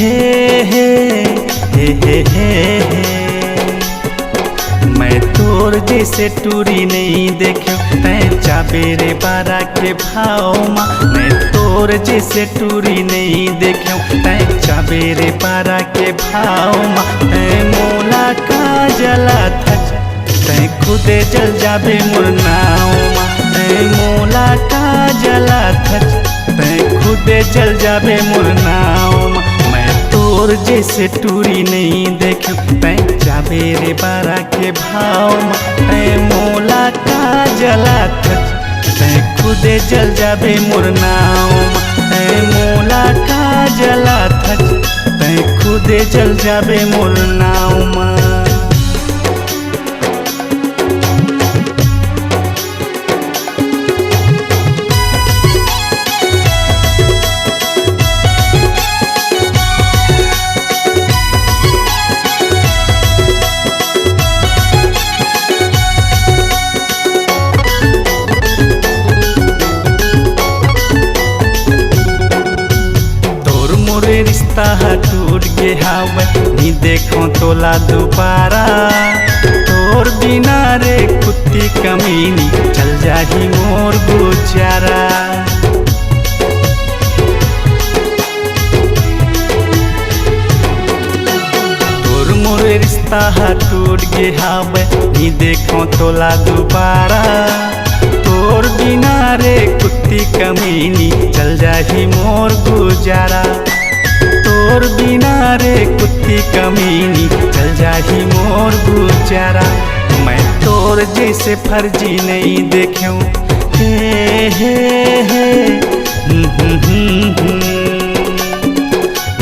हे मैं तोर जैसे टूरी नहीं देखे तै चाबेरे बारा के भाव माँ। मैं तोर जैसे टूरी नहीं देखे तै चाबेरे बारा के भाव माँ। तै मोला का जला थच तै खुदे जल जाबे मुरनाओ माँ। तै मोला का जला थच तै खुदे जल जाबे मुरनाओ माँ। मैं तोर जैसे टूरी नहीं देखे तै चाबेरे बारा के भाव माँ। तै मोला का जला थच तै खुदे जल जाबे मुरनाओ माँ। तै मोला का जला थच तै खुदे जल जाबे मुरनाओ माँ। रिश्ता टूट के हावे नी देखो तोला दोबारा। तोर बिना रे कुत्ती कमीनी चल जाही मोर गुजारा। तोर मोर रिश्ता टूट के हावे नी देखो तोला दोबारा। तोर बिना रे कुत्ती कमीनी चल जाही मोर गुजारा। तोर बिना रे कुत्ती कमीनी चल जाही मोर गुजारा। मैं तोर जैसे फर्जी नहीं देखूं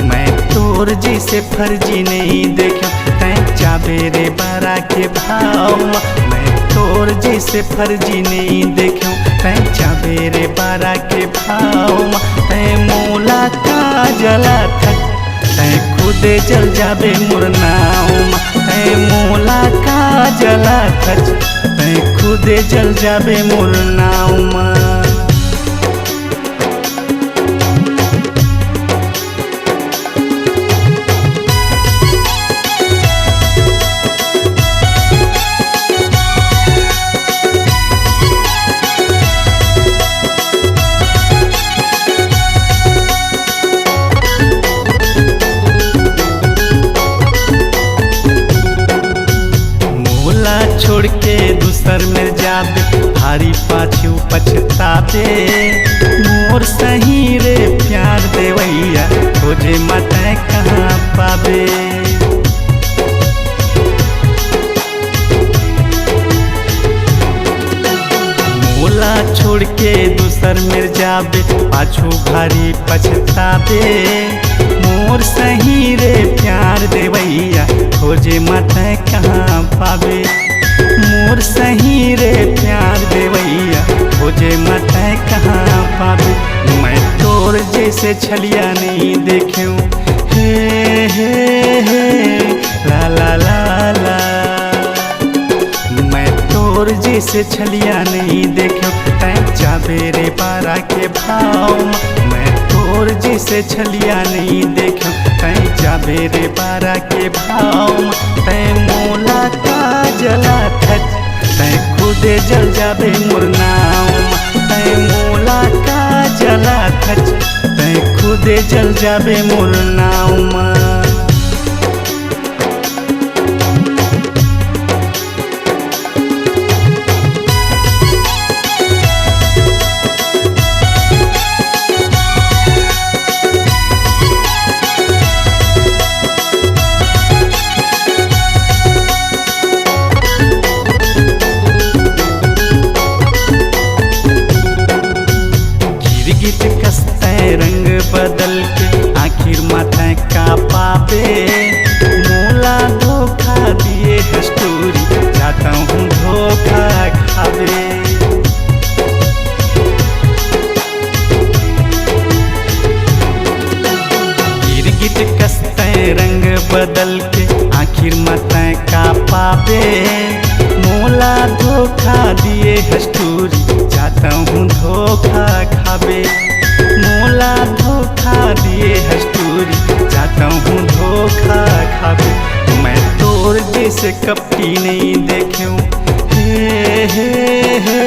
मैं तोर जैसे फर्जी नहीं देखूं तै चाबेरे बारा के भाव। मैं तोर जैसे फर्जी नहीं देखूं तै चाबेरे बारा के भाव। तै मोला का जला थच तै खुदे जल जाबे मुरनाओ माँ। तै मोला का जला थच तै खुदे जल जाबे मुरनाओ माँ। छोड़ के दूसर में जाबे भारी पाछू पछताबे। मोर सही रे प्यार देवैया खोजे मत कहाँ पाबे। मोला छोड़ के दूसर में जाबे पाछू भारी पछताबे। मोर सही रे प्यार देवैया खोजे मत कहाँ पाबे। मोर सही रे प्यार देवैया खोजे मत कहाँ पाबे। मैं तोर जैसे छलिया नहीं देखूं ला ला ला ला। मैं तोर जैसे छलिया नहीं देखूं तै चाबेरे बारा के भाव। मैं तोर जैसे छलिया नहीं देखूं तै चाबेरे बारा के भाव। तै मोला का जला थच तै खुदे जल जाबे मुरनाओ माँ। तै मोला का जला थच तै खुदे जल जाबे मुरनाओ माँ। रंग बदल के आखिर माथे का पाबे। मोला धोखा दिए हस्तूरी जाता हूँ धोखा खाबे। गिरगिट कसते रंग बदल के आखिर माथे का पाबे। मोला धोखा दिए हस्तूरी जाता हूँ धोखा खाबे। मोला धोखा दिए हस्तूरी जाता जैसे कपटी नहीं देखे। हे हे हे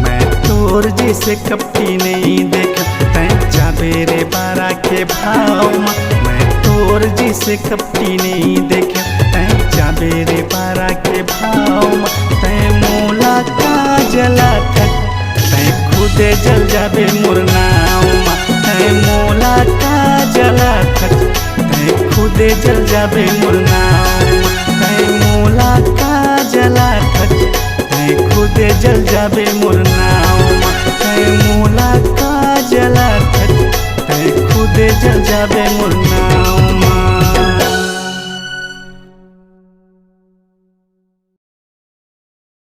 मैं तोर जैसे कपटी नहीं देखे। तैं जाबे रे बारा के भाव माँ, मैं तोर जैसे कपटी नहीं देखे। तैं जाबे रे बारा के भाव माँ, तैं मोला का जला थक, तैं खुदे जल जाबे मुरनाव माँ। तैं मोला का जला थक, तैं खुदे जल जाबे मुरनाव माँ। तैं मोला का जला थक, तैं खुदे जल जाबे मुरनाव माँ। तैं मोला का जला थक, तैं खुदे जल जाबे मुरनाव।